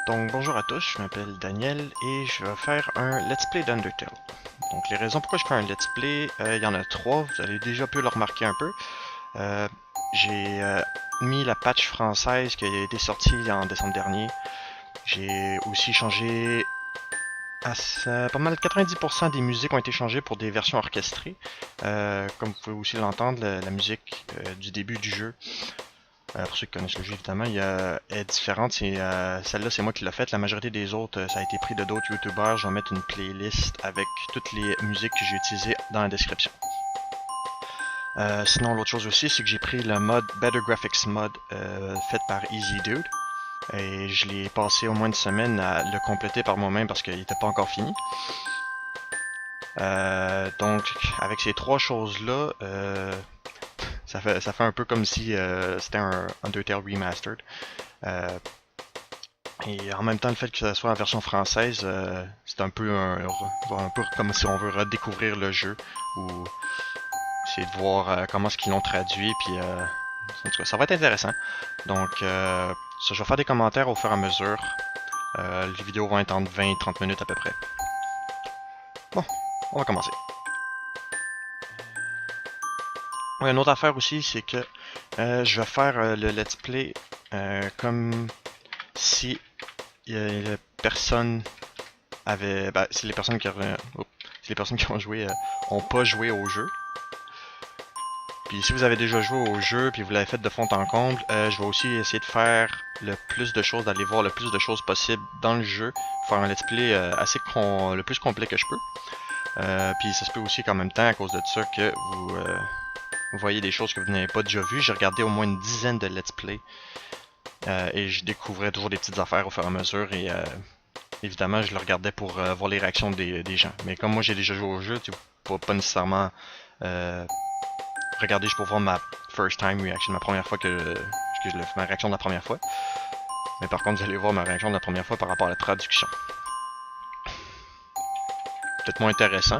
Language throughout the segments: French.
Donc bonjour à tous, je m'appelle Daniel et je vais faire un Let's Play d'Undertale. Donc les raisons pourquoi je fais un Let's Play, il y en a trois, vous avez déjà pu le remarquer un peu. J'ai mis la patch française qui a été sortie en décembre dernier. J'ai aussi changé pas mal 90% des musiques ont été changées pour des versions orchestrées. Comme vous pouvez aussi l'entendre, la musique du début du jeu. Pour ceux qui connaissent le jeu, évidemment, est différente. Celle-là, c'est moi qui l'ai faite. La majorité des autres, ça a été pris de d'autres youtubeurs. Je vais mettre une playlist avec toutes les musiques que j'ai utilisées dans la description. Sinon, l'autre chose aussi, c'est que j'ai pris le mode Better Graphics Mod fait par Easy Dude. Et je l'ai passé au moins une semaine à le compléter par moi-même parce qu'il n'était pas encore fini. Donc, avec ces trois choses-là, ça fait un peu comme si c'était un Undertale Remastered. Et en même temps, le fait que ça soit en version française, c'est un peu comme si on veut redécouvrir le jeu ou essayer de voir comment est-ce qu'ils l'ont traduit. Puis, en tout cas, ça va être intéressant. Donc, je vais faire des commentaires au fur et à mesure. Les vidéos vont être entre 20 et 30 minutes à peu près. Bon, on va commencer. Ouais, une autre affaire aussi, c'est que je vais faire le let's play comme si personne avait. Si les personnes qui ont joué ont pas joué au jeu. Puis si vous avez déjà joué au jeu puis vous l'avez fait de fond en comble, je vais aussi essayer de faire le plus de choses, d'aller voir le plus de choses possible dans le jeu, faire un let's play le plus complet que je peux. Puis ça se peut aussi qu'en même temps, à cause de ça, que vous voyez des choses que vous n'avez pas déjà vues. J'ai regardé au moins une dizaine de let's play et je découvrais toujours des petites affaires au fur et à mesure et évidemment je le regardais pour voir les réactions des gens. Mais comme moi j'ai déjà joué au jeu, tu peux pas nécessairement regarder juste pour voir ma first time reaction, ma réaction de la première fois. Mais par contre vous allez voir ma réaction de la première fois par rapport à la traduction. Peut-être moins intéressant.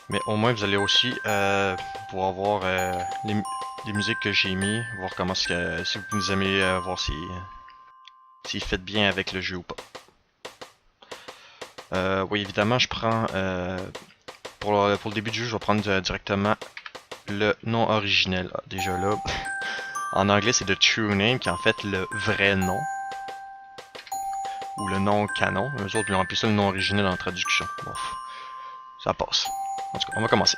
Mais au moins vous allez aussi pouvoir voir les musiques que j'ai mis, voir comment si vous aimez voir s'il fait bien avec le jeu ou pas. Oui, évidemment, je prends pour le début du jeu, je vais prendre directement le nom originel. Déjà là, en anglais c'est the true name, qui est en fait le vrai nom. Ou le nom canon. Eux autres ils ont appelé ça le nom originel en traduction. Bon, ça passe. En tout cas, on va commencer.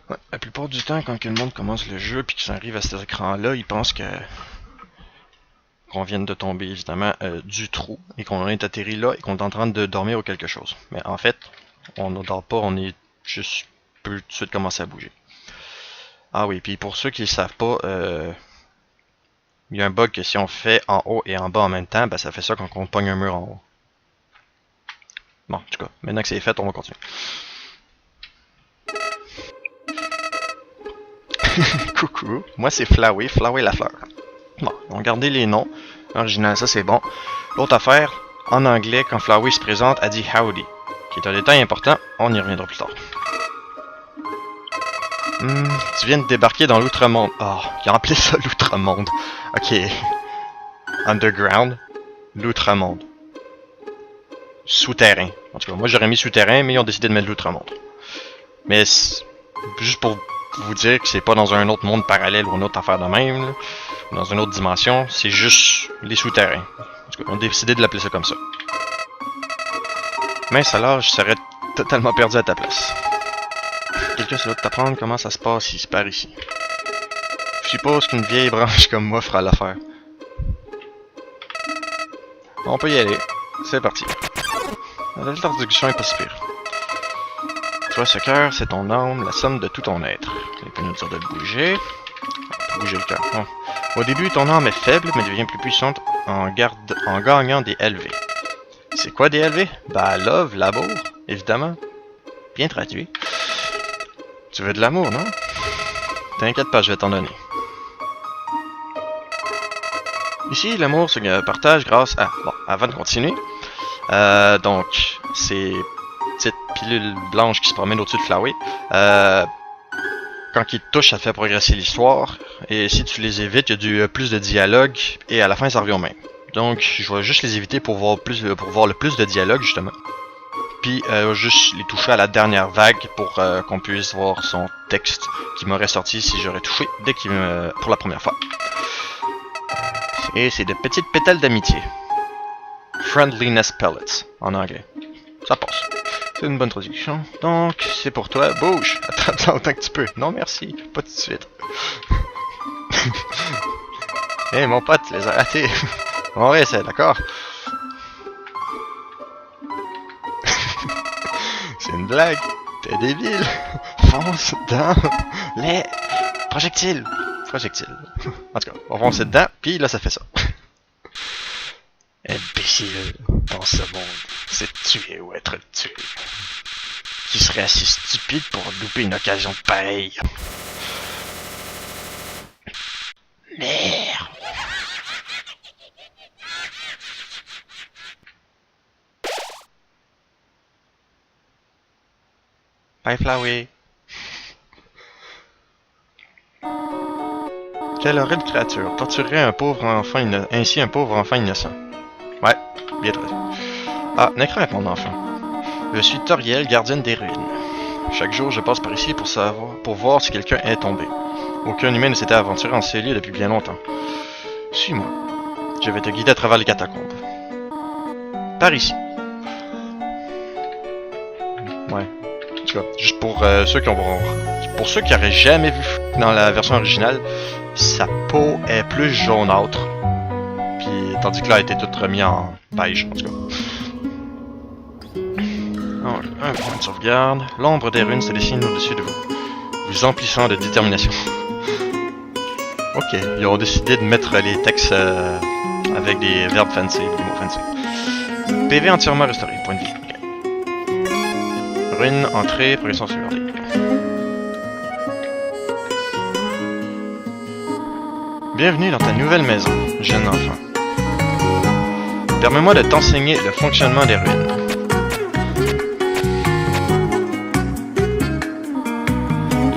Ouais, la plupart du temps, quand le monde commence le jeu puis qu'ils arrivent à cet écran-là, ils pensent qu'on vient de tomber évidemment du trou et qu'on est atterri là et qu'on est en train de dormir ou quelque chose. Mais en fait, on ne dort pas, on est juste peut tout de suite commencer à bouger. Ah oui, puis pour ceux qui ne savent pas, il y a un bug que si on fait en haut et en bas en même temps, ben ça fait ça quand on pogne un mur en haut. Bon, en tout cas, maintenant que c'est fait, on va continuer. Coucou, moi c'est Flowey la fleur. Bon, on va garder les noms. Original, ça c'est bon. L'autre affaire, en anglais, quand Flowey se présente, elle dit howdy, qui est un détail important, on y reviendra plus tard. Tu viens de débarquer dans l'Outre-Monde. Oh, ils ont appelé ça l'Outre-Monde. Ok. Underground. L'Outre-Monde. Souterrain. En tout cas, moi j'aurais mis souterrain, mais ils ont décidé de mettre l'Outre-Monde. Mais juste pour vous dire que c'est pas dans un autre monde parallèle ou une autre affaire de même, là, dans une autre dimension, c'est juste les souterrains. En tout cas, on a décidé de l'appeler ça comme ça. Mais ça là, je serais totalement perdu à ta place. Quelqu'un c'est là de t'apprendre comment ça se passe ici, par ici. Je suppose qu'une vieille branche comme moi fera l'affaire. On peut y aller. C'est parti. La traduction est pas si pire. Toi, ce cœur, c'est ton âme, la somme de tout ton être. Il peut nous dire de le bouger. Bouger le cœur. Bon. Au début, ton âme est faible, mais devient plus puissante en gagnant des LV. C'est quoi des LV? Bah, love, l'amour, évidemment. Bien traduit. Tu veux de l'amour, non? T'inquiète pas, je vais t'en donner. Ici, l'amour se partage grâce à... Bon, avant de continuer, donc, ces petites pilules blanches qui se promènent au-dessus de Flowey. Quand ils te touchent, ça te fait progresser l'histoire. Et si tu les évites, il y a plus de dialogue. Et à la fin, ça revient au même. Donc, je vais juste les éviter pour voir le plus de dialogue, justement. Puis, juste les toucher à la dernière vague pour qu'on puisse voir son texte qui m'aurait sorti si j'aurais touché pour la première fois. Et c'est de petites pétales d'amitié. Friendliness pellets, en anglais. Ça passe. C'est une bonne traduction. Donc, c'est pour toi. Bouge! Attends autant que tu peux. Non, merci. Pas tout de suite. Hé, mon pote, les a ratés. On réessaie, d'accord? C'est une blague. T'es débile. Fonce dans les projectiles. En tout cas, on fonce dedans, puis là, ça fait ça. Imbécile, dans ce monde, c'est tuer ou être tué. Qui serait assez stupide pour louper une occasion pareille? Merde! Bye, Flowey. Quelle horrible créature torturerait ainsi un pauvre enfant innocent. Ouais, bien trouvé. Ah, Necra mon enfant. Je suis Toriel, gardienne des ruines. Chaque jour, je passe par ici pour voir si quelqu'un est tombé. Aucun humain ne s'était aventuré en ces lieux depuis bien longtemps. Suis-moi. Je vais te guider à travers les catacombes. Par ici. Ouais. En tout cas, juste pour ceux qui auraient jamais vu dans la version originale, sa peau est plus jaunâtre. Puis, tandis que là, elle était toute remise en beige, en tout cas. Donc, un point de sauvegarde. L'ombre des runes se dessine au-dessus de vous, vous emplissant de détermination. Ok, ils ont décidé de mettre les textes avec des verbes fancy, des mots fancy. PV entièrement restauré, point de vie. Okay. Runes, entrée, progression sauvegardée. Bienvenue dans ta nouvelle maison, jeune enfant. Permets-moi de t'enseigner le fonctionnement des ruines.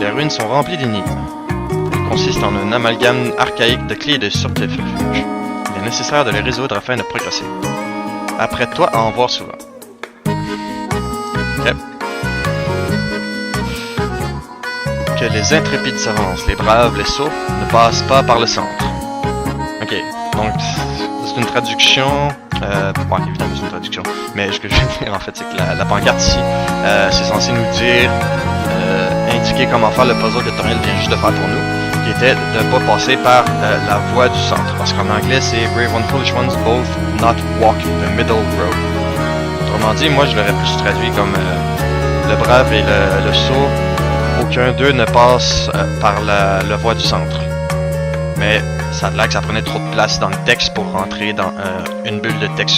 Les ruines sont remplies d'énigmes. Elles consistent en un amalgame archaïque de clés et de subterfuges. Il est nécessaire de les résoudre afin de progresser. Apprête-toi à en voir souvent. Okay. Que les intrépides s'avancent, les braves, les sots ne passent pas par le centre. Ok, donc c'est une traduction. Bon, évidemment, c'est une traduction. Mais ce que je veux dire en fait, c'est que la pancarte ici, c'est censé nous dire, indiquer comment faire le puzzle que Toriel vient juste de faire pour nous, qui était de ne pas passer par la voie du centre. Parce qu'en anglais, c'est Brave and Foolish Ones both not walk the middle road. Autrement dit, moi je l'aurais plus traduit comme le brave et le sot. Aucun d'eux ne passe par la voie du centre. Mais ça a l'air que ça prenait trop de place dans le texte pour rentrer dans une bulle de texte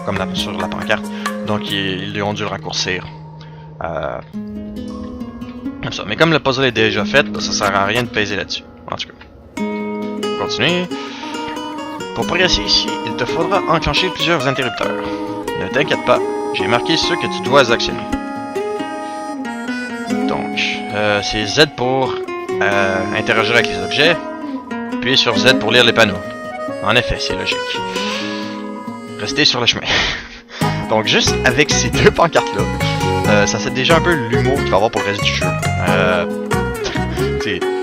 comme sur la pancarte. Donc ils ont dû le raccourcir. Comme ça. Mais comme le puzzle est déjà fait, ça sert à rien de peser là-dessus. En tout cas. Continuez. Pour progresser ici, il te faudra enclencher plusieurs interrupteurs. Ne t'inquiète pas, j'ai marqué ceux que tu dois actionner. Donc, c'est Z pour interagir avec les objets, puis sur Z pour lire les panneaux. En effet, c'est logique. Restez sur le chemin. Donc, juste avec ces deux pancartes-là, ça c'est déjà un peu l'humour qu'il va y avoir pour le reste du jeu.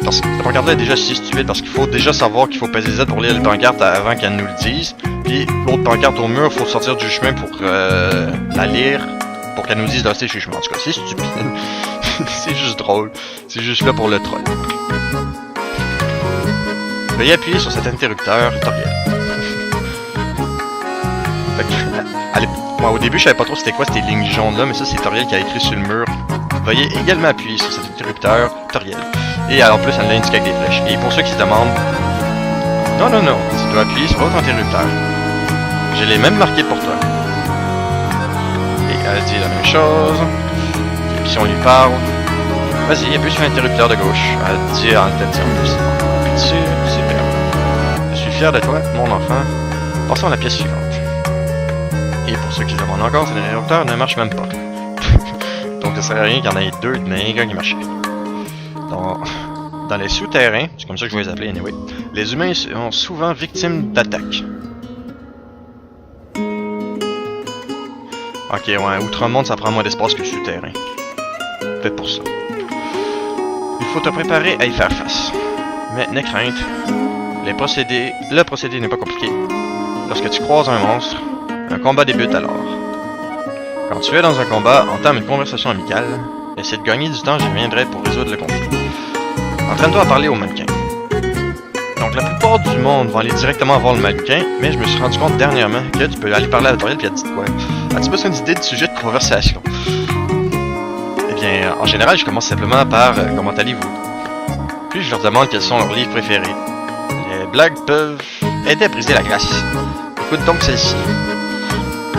Parce que la pancarte-là est déjà si stupide parce qu'il faut déjà savoir qu'il faut peser Z pour lire les pancartes avant qu'elles nous le disent. Puis l'autre pancarte au mur, il faut sortir du chemin pour la lire, pour qu'elle nous dise de rester sur le chemin. En tout cas, c'est stupide. C'est juste drôle. C'est juste là pour le troll. Veuillez appuyer sur cet interrupteur Toriel. Moi, au début, je savais pas trop c'était quoi ces lignes jaunes là, mais ça c'est Toriel qui a écrit sur le mur. Veuillez également appuyer sur cet interrupteur Toriel. Et en plus, elle l'a indiqué avec des flèches. Et pour ceux qui se demandent, non, tu dois appuyer sur l'autre interrupteur. Je l'ai même marqué pour toi. Et elle dit la même chose. Et puis si on lui parle, vas-y, appuie sur l'interrupteur de gauche. Elle dit en tête en plus. Super. Je suis fier de toi, mon enfant. Passons à la pièce suivante. Et pour ceux qui se demandent encore, cet interrupteur ne marche même pas. Donc ça sert à rien qu'il y en ait deux dans les gars qui marchaient. Dans les souterrains, c'est comme ça que je vais les appeler anyway, les humains sont souvent victimes d'attaques. Ok, ouais, outre-monde, ça prend moins d'espace que le souterrain. Peut-être pour ça. Il faut te préparer à y faire face. Mais n'aie crainte, le procédé n'est pas compliqué. Lorsque tu croises un monstre, un combat débute alors. Quand tu es dans un combat, entame une conversation amicale. Essaie de gagner du temps, je viendrai pour résoudre le conflit. Entraîne-toi à parler au mannequin. Donc la plupart du monde vont aller directement voir le mannequin, mais je me suis rendu compte dernièrement que tu peux aller parler à la toilette et elle dit quoi? As-tu besoin d'idées de sujet de conversation? Eh bien, en général, je commence simplement par comment allez-vous? Puis je leur demande quels sont leurs livres préférés. Les blagues peuvent aider à briser la glace. Écoute donc celle-ci.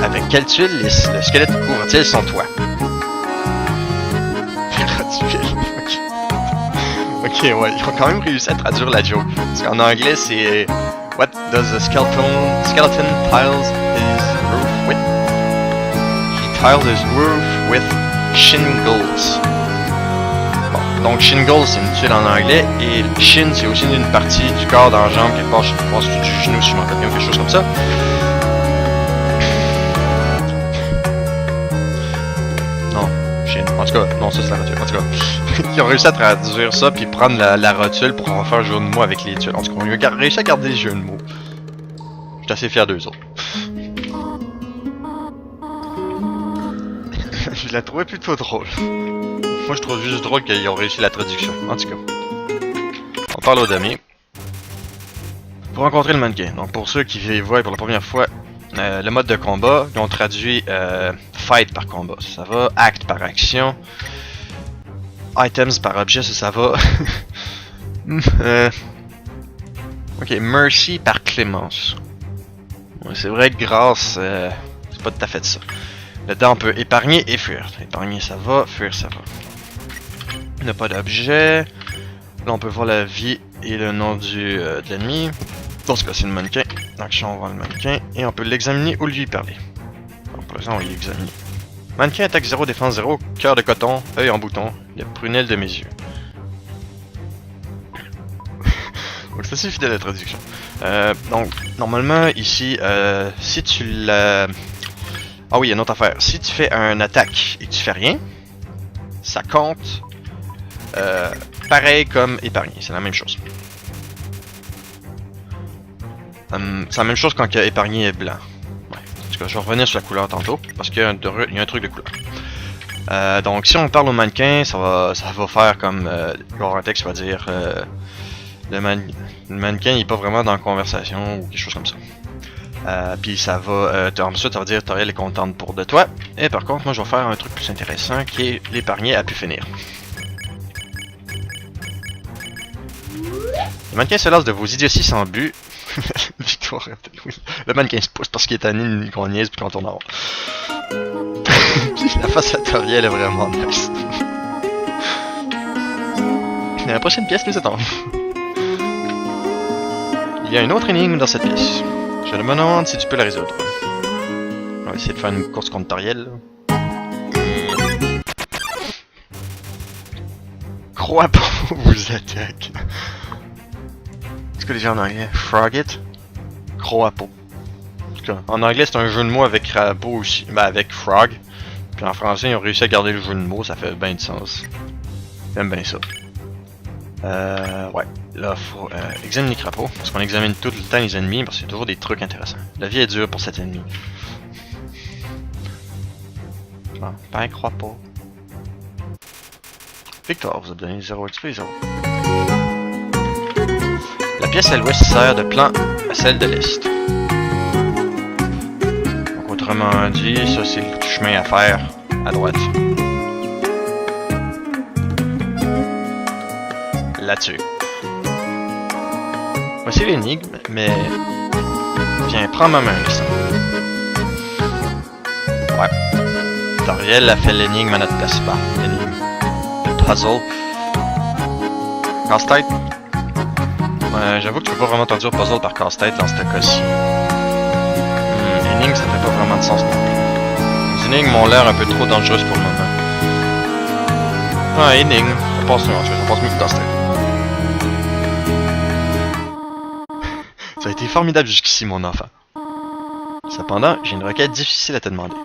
Avec quelle tuile le squelette couvre-t-il son toit? Ok, ouais, ils ont quand même réussi à traduire la joke. Parce qu'en anglais, c'est What does the skeleton tiles his roof with? He tiles his roof with shingles. Bon, donc shingles, c'est une tuile en anglais, et shin, c'est aussi une partie du corps dans la jambe, quelque part, je pense que c'est du genou, si je m'en rappelle bien, quelque chose comme ça. En tout cas, non, ça c'est la rotule. En tout cas, ils ont réussi à traduire ça puis prendre la rotule pour en faire un jeu de mots avec les tuiles. En tout cas, ils ont réussi à garder les jeux de mots. Je suis assez fier d'eux autres. Je la trouvais plutôt drôle. Moi, je trouve juste drôle qu'ils ont réussi la traduction. En tout cas, on parle au damier. Pour rencontrer le mannequin. Donc, pour ceux qui les voient pour la première fois, le mode de combat, ils ont traduit fight par combat, ça va, act par action, items par objet, ça va, ok, mercy par clémence. Ouais, c'est vrai que grâce, c'est pas tout à fait ça. Là-dedans, on peut épargner et fuir. Épargner, ça va, fuir, ça va. Il n'y a pas d'objet. Là, on peut voir la vie et le nom de l'ennemi. Dans ce cas, c'est le mannequin. Action, on voit le mannequin. Et on peut l'examiner ou lui parler. Donc, pour l'instant, on va l'examiner. Mannequin attaque 0, défense 0, cœur de coton, œil en bouton, les prunelles de mes yeux. Donc, c'est assez fidèle à la traduction. Donc, normalement, ici, si tu la... Ah oui, il y a une autre affaire. Si tu fais un attaque et que tu fais rien, ça compte pareil comme épargné. C'est la même chose. C'est la même chose quand épargné est blanc. Ouais. En tout cas, je vais revenir sur la couleur tantôt, parce qu'il y a un truc de couleur. Donc, si on parle au mannequin, ça va faire comme genre un texte va dire le mannequin il est pas vraiment dans la conversation ou quelque chose comme ça. Puis ça va, ensuite ça va dire Toriel est contente pour de toi. Et par contre, moi je vais faire un truc plus intéressant qui est l'épargner a pu finir. Le mannequin se lance de vos idioties sans but. Victoire, oui. Le mannequin se pousse parce qu'il est tanné qu'on niaise puis qu'on tourne en rond. La face à Toriel est vraiment nice. La prochaine pièce nous attend. Il y a une autre énigme dans cette pièce. Je me demande si tu peux la résoudre. On va essayer de faire une course contre Toriel. Croix pas vous attaque. Est-ce que les gens en anglais? Frogget? Croix-peau. En anglais, c'est un jeu de mots avec crapaud aussi. Ben, avec frog. Puis en français, ils ont réussi à garder le jeu de mots, ça fait bien du sens. J'aime bien ça. Ouais. Là, faut examiner les crapauds. Parce qu'on examine tout le temps les ennemis, parce qu'il y a toujours des trucs intéressants. La vie est dure pour cet ennemi. Bon, ben, crois pas. Victoire, vous avez donné 0 XP, 0. La pièce à l'ouest sert de plan à celle de l'est. Donc autrement dit, ça c'est le chemin à faire à droite. Là-dessus. Voici l'énigme, mais... Viens, prends ma main, laisse. Ouais. Toriel a fait l'énigme à notre place. Bah, l'énigme. Le puzzle. Casse-tête. J'avoue que tu peux pas vraiment traduire puzzle par casse-tête dans ce cas-ci. Énigme, ça fait pas vraiment de sens non plus. Les énigmes ont l'air un peu trop dangereuses pour le moment. Ouais, énigme. Ça passe mieux, en fait. Ça passe mieux que dans ce Ça a été formidable jusqu'ici, mon enfant. Cependant, j'ai une requête difficile à te demander.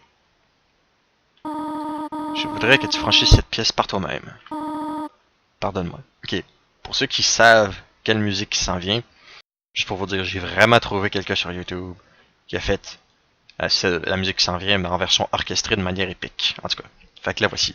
Je voudrais que tu franchisses cette pièce par toi-même. Pardonne-moi. Ok. Pour ceux qui savent quelle musique s'en vient, juste pour vous dire, j'ai vraiment trouvé quelqu'un sur YouTube qui a fait la musique qui s'en vient, mais en version orchestrée de manière épique. En tout cas. Fait que la voici.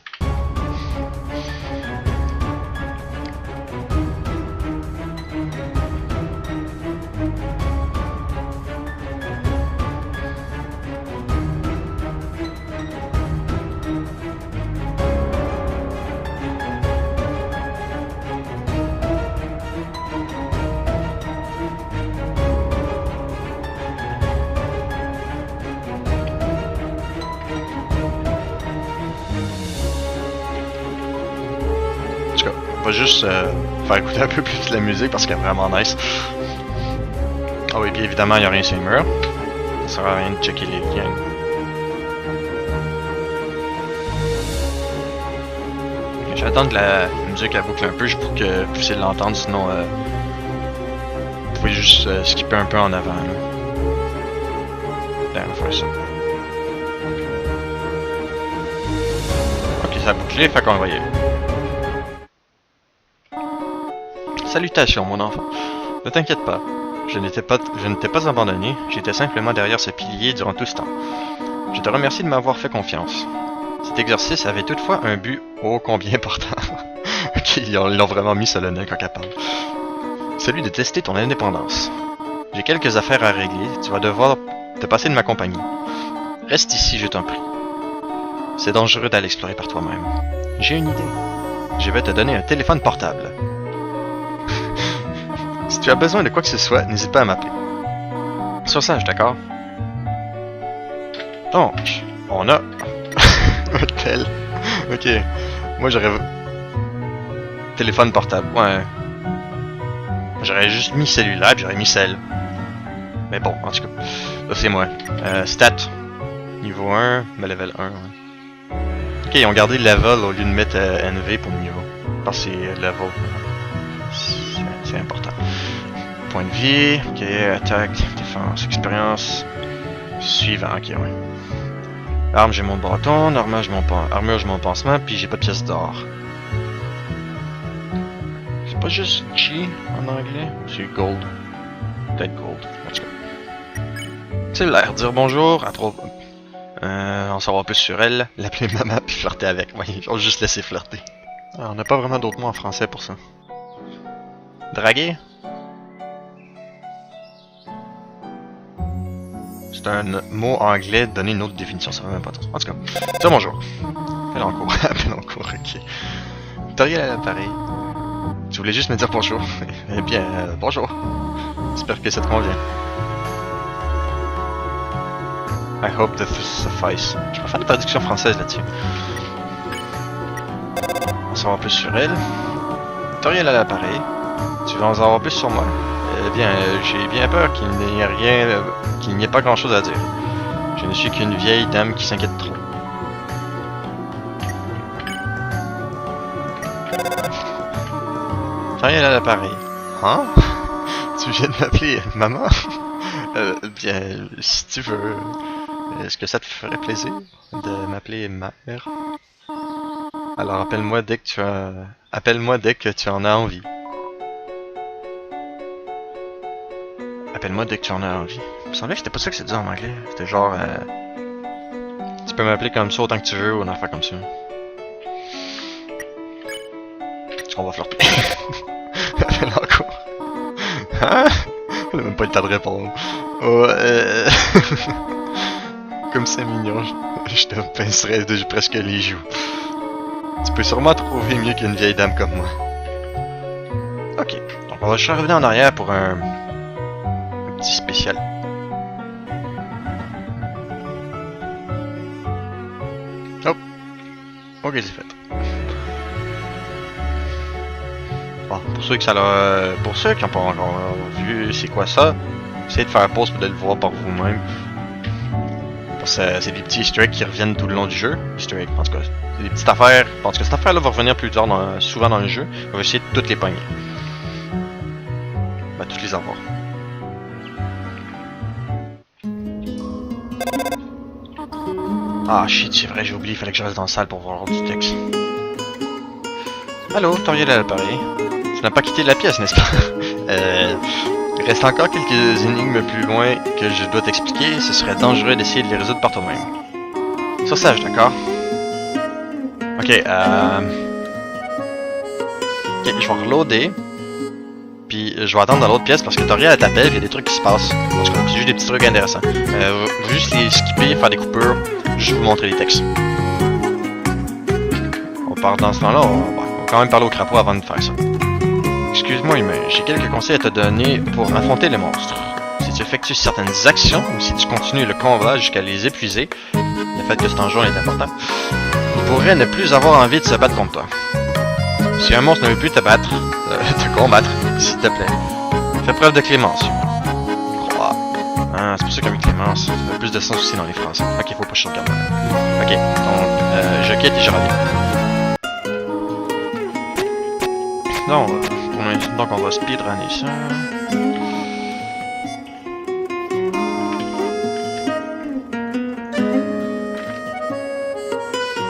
On va juste faire écouter un peu plus de la musique parce qu'elle est vraiment nice. Ah oui, puis évidemment, il n'y a rien sur les murs. Ça sert à rien de checker les liens. Je vais attendre que la musique la boucle un peu juste pour que vous puissiez l'entendre, sinon vous pouvez juste skipper un peu en avant. Là. Là, on va faire ça. Ok, ça a bouclé, fait qu'on va y aller. Salutations, mon enfant. Ne t'inquiète pas. Je n'étais pas abandonné, j'étais simplement derrière ce pilier durant tout ce temps. Je te remercie de m'avoir fait confiance. Cet exercice avait toutefois un but ô combien important. Ok, ils l'ont vraiment mis solennel quand elle parle. Celui de tester ton indépendance. J'ai quelques affaires à régler, tu vas devoir te passer de ma compagnie. Reste ici, je t'en prie. C'est dangereux d'aller explorer par toi-même. J'ai une idée. Je vais te donner un téléphone portable. Si tu as besoin de quoi que ce soit, n'hésite pas à m'appeler. Sur ça, je suis d'accord. Donc, on a... Hôtel. Ok. Moi, j'aurais... Téléphone portable, ouais. J'aurais juste mis cellulaire, puis j'aurais mis cell. Mais bon, en tout cas. Ça, c'est moi. Stat. Niveau 1, mais level 1, ouais. Ok, ils ont gardé level au lieu de mettre NV pour le niveau. Parce que c'est level. C'est important. Point de vie, ok, attaque, défense, expérience. Suivant, ok, ouais. Arme, j'ai mon bâton, armure, j'ai mon pansement, puis j'ai pas de pièce d'or. C'est pas juste G en anglais? C'est gold. Peut-être gold, en tout cas. C'est l'air, dire bonjour, à trop... en savoir plus sur elle, l'appeler maman, puis flirter avec. Ouais, genre juste laisser flirter. Ah, on n'a pas vraiment d'autres mots en français pour ça. Draguer? C'est un mot anglais donné une autre définition, ça va même pas trop. En tout cas, c'est bonjour. Appel en cours, appel en cours, ok. Toriel à l'appareil. Tu voulais juste me dire bonjour. Eh bien, bonjour. J'espère que ça te convient. I hope that this suffice. Je vais faire une traduction française là-dessus. On s'en va plus sur elle. Toriel à l'appareil. Tu veux en savoir plus sur moi? Eh bien, j'ai bien peur qu'il n'y ait rien, qu'il n'y ait pas grand-chose à dire. Je ne suis qu'une vieille dame qui s'inquiète trop. Toriel à l'appareil. Hein? Tu viens de m'appeler maman? Bien, si tu veux. Est-ce que ça te ferait plaisir de m'appeler mère? Alors appelle-moi dès que tu en as envie. Appelle-moi dès que tu en as envie. Il me semblait que c'était pas ça que c'est dit en anglais. C'était genre... tu peux m'appeler comme ça autant que tu veux ou une affaire comme ça. On va flirter. Appelle encore. Hein? On a même pas eu le temps de répondre. Oh, Comme c'est mignon, je te pincerais presque les joues. Tu peux sûrement trouver mieux qu'une vieille dame comme moi. Ok, donc on va juste revenir en arrière pour un petit spécial. Oh, ok, c'est fait. Bon, pour ceux qui n'ont pas encore vu c'est quoi ça, essayez de faire pause pour de le voir par vous-même. c'est des petits easter eggs qui reviennent tout le long du jeu. Easter eggs, en tout cas. C'est des petites affaires. Je pense que cette affaire-là va revenir plus tard, souvent dans le jeu. On va essayer de toutes les pogner. On va toutes les avoir. Ah shit, c'est vrai, j'ai oublié, il fallait que je reste dans la salle pour voir du texte. Allô, Toriel à l'appareil. Tu n'as pas quitté la pièce, n'est-ce pas? Il reste encore quelques énigmes plus loin que je dois t'expliquer. Ce serait dangereux d'essayer de les résoudre par toi-même. Sur sage, d'accord? Ok, ok, je vais reloader. Puis je vais attendre dans l'autre pièce parce que Toriel elle t'appelle, il y a des trucs qui se passent. En tout cas, c'est juste des petits trucs intéressants. Je vais juste les skipper, faire des coupures, juste vous montrer les textes. On part dans ce temps-là, on va quand même parler au crapaud avant de faire ça. Excuse-moi humain, j'ai quelques conseils à te donner pour affronter les monstres. Si tu effectues certaines actions ou si tu continues le combat jusqu'à les épuiser, le fait que cet enjeu est important, il pourrait ne plus avoir envie de se battre contre toi. Si un monstre ne veut plus te battre, te combattre, s'il te plaît, fais preuve de clémence. Crois. Ah, c'est pour ça qu'avec clémence, ça fait plus de sens aussi dans les phrases. Ok, faut pas que je regarde. Ok, donc, je quitte et je reviens. Non, donc on va speedrunner ça.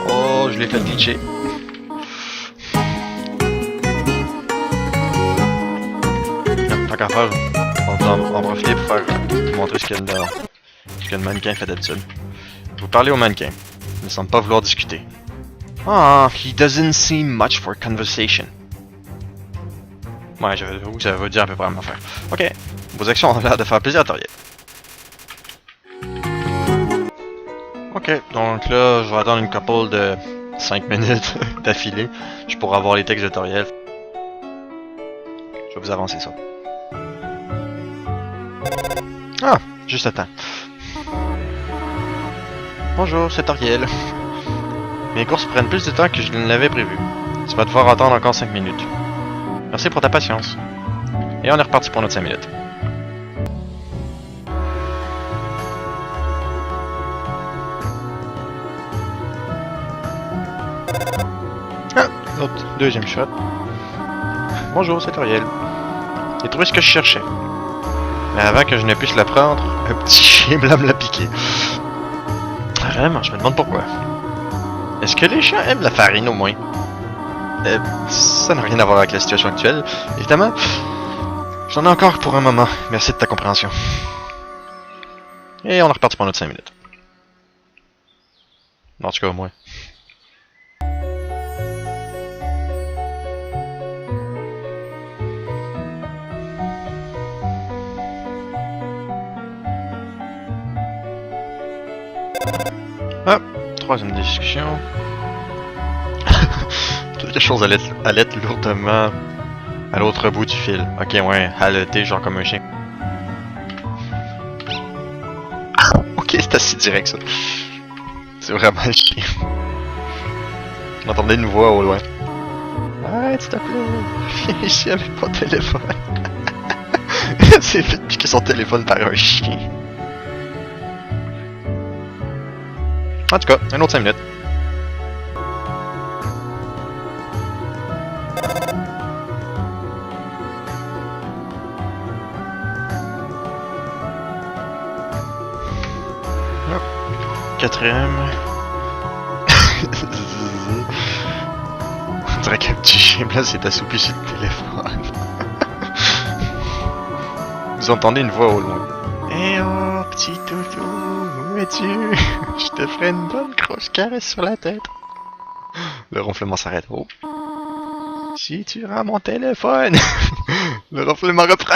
Oh, je l'ai fait glitcher. Tant qu'à faire, on va en profiter pour faire montrer ce que le mannequin fait d'habitude. Vous parlez au mannequin. Il ne semble pas vouloir discuter. Ah, he doesn't seem much for conversation. Ouais, j'avoue que ça veut dire à peu près la même affaire. Ok, vos actions ont l'air de faire plaisir à Toriel. Ok, donc là, je vais attendre une couple de 5 minutes d'affilée. Je pourrai avoir les textes de Toriel. Je vais vous avancer ça. Ah, juste à temps. Bonjour, c'est Toriel. Mes courses prennent plus de temps que je ne l'avais prévu. Tu vas devoir attendre encore 5 minutes. Merci pour ta patience. Et on est reparti pour notre 5 minutes. Ah, notre deuxième shot. Bonjour, c'est Toriel. J'ai trouvé ce que je cherchais. Mais avant que je ne puisse la prendre, un petit chien blanc me l'a piqué. Vraiment, je me demande pourquoi. Est-ce que les chiens aiment la farine au moins? Ça n'a rien à voir avec la situation actuelle, évidemment. J'en ai encore pour un moment. Merci de ta compréhension. Et on est reparti pour notre 5 minutes. En tout cas, au moins. Ah, troisième discussion. Quelque chose allait lourdement à l'autre bout du fil. Ok, ouais, haleter, genre comme un chien. Ok, c'est assez direct ça. C'est vraiment un chien. J'entendais une voix au loin. Arrête, s'il te plaît. Viens ici avec mon téléphone. C'est fait piquer son téléphone par un chien. En tout cas, un autre 5 minutes. Quatrième. On dirait qu'un petit chien blanc s'est assoupi sur le téléphone. Vous entendez une voix au loin. Eh oh, petit toutou, où es-tu? Je te ferai une bonne grosse caresse sur la tête. Le ronflement s'arrête. Oh. Si tu rends mon téléphone. Le ronflement reprend.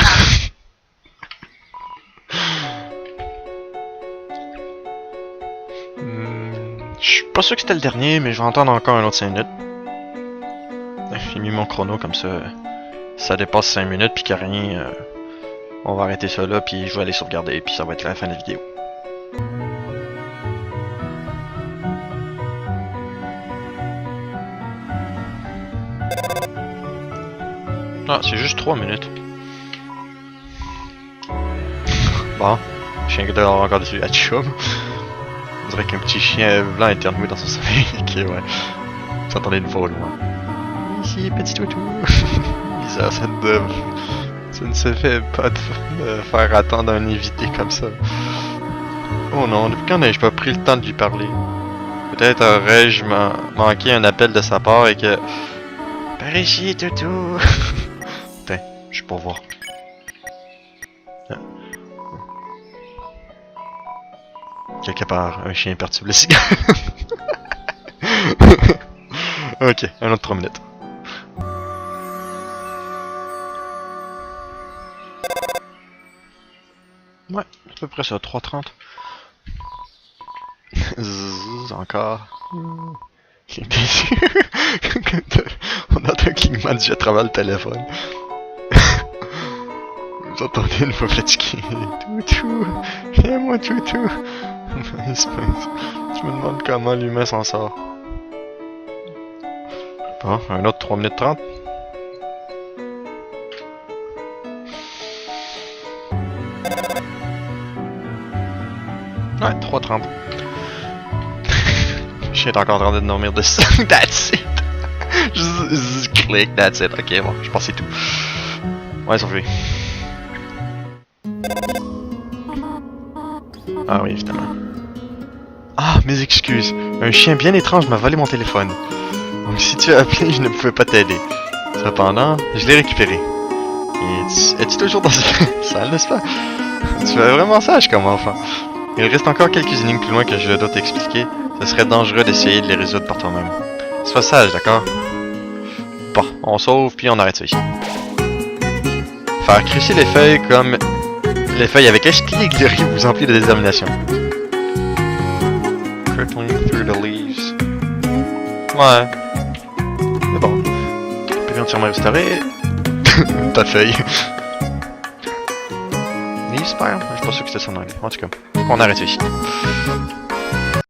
Je suis pas sûr que c'était le dernier, mais je vais entendre encore un autre 5 minutes. J'ai mis mon chrono comme ça. Ça dépasse 5 minutes, puis qu'il n'y a rien. On va arrêter ça là, puis je vais aller sauvegarder, puis ça va être la fin de la vidéo. Ah, c'est juste 3 minutes. Bon, je viens d'avoir encore dessus la chum. On dirait qu'un petit chien blanc éternué dans son sommeil. Ok, ouais. J'entendais une voix au loin. Ici, petit toutou. Bizarre, ça ne se fait pas de faire attendre un invité comme ça. Oh non, depuis quand n'ai-je pas pris le temps de lui parler? Peut-être aurais-je manqué un appel de sa part et que... Par ici, toutou! Putain, je suis pour voir. Ah. Quelque part, un chien perturbe le cigare. Ok, un autre 3 minutes. Ouais, c'est à peu près ça, 3:30. Zzz, encore. Il est déçu. On entend un clignement du jet à travers le téléphone. Vous entendez une voix fatiguée. Toutou, viens-moi toutou. Je me demande comment l'humain s'en sort. Bon, un autre 3 minutes 30. Ouais, 3:30. Je suis encore en train de dormir dessus. That's it. Juste click, that's it. Ok, bon, je pense que c'est tout. Ouais, ça fait. Ah oui, évidemment. Ah, mes excuses. Un chien bien étrange m'a volé mon téléphone. Donc si tu as appelé, je ne pouvais pas t'aider. Cependant, je l'ai récupéré. Et es-tu toujours dans cette salle, n'est-ce pas? Tu es vraiment sage comme enfant. Il reste encore quelques énigmes plus loin que je dois t'expliquer. Ce serait dangereux d'essayer de les résoudre par toi-même. Sois sage, d'accord? Bon, on sauve puis on arrête ça ici. Faire crisser les feuilles comme... Les feuilles avec escliglerie vous emplit de détermination. Crippling through the leaves. Ouais. Mais bon. Tu peux entièrement restaurer. Ta feuille. Leaves spire? Je suis pas sûr que c'était ça en anglais. En tout cas, on arrête ici.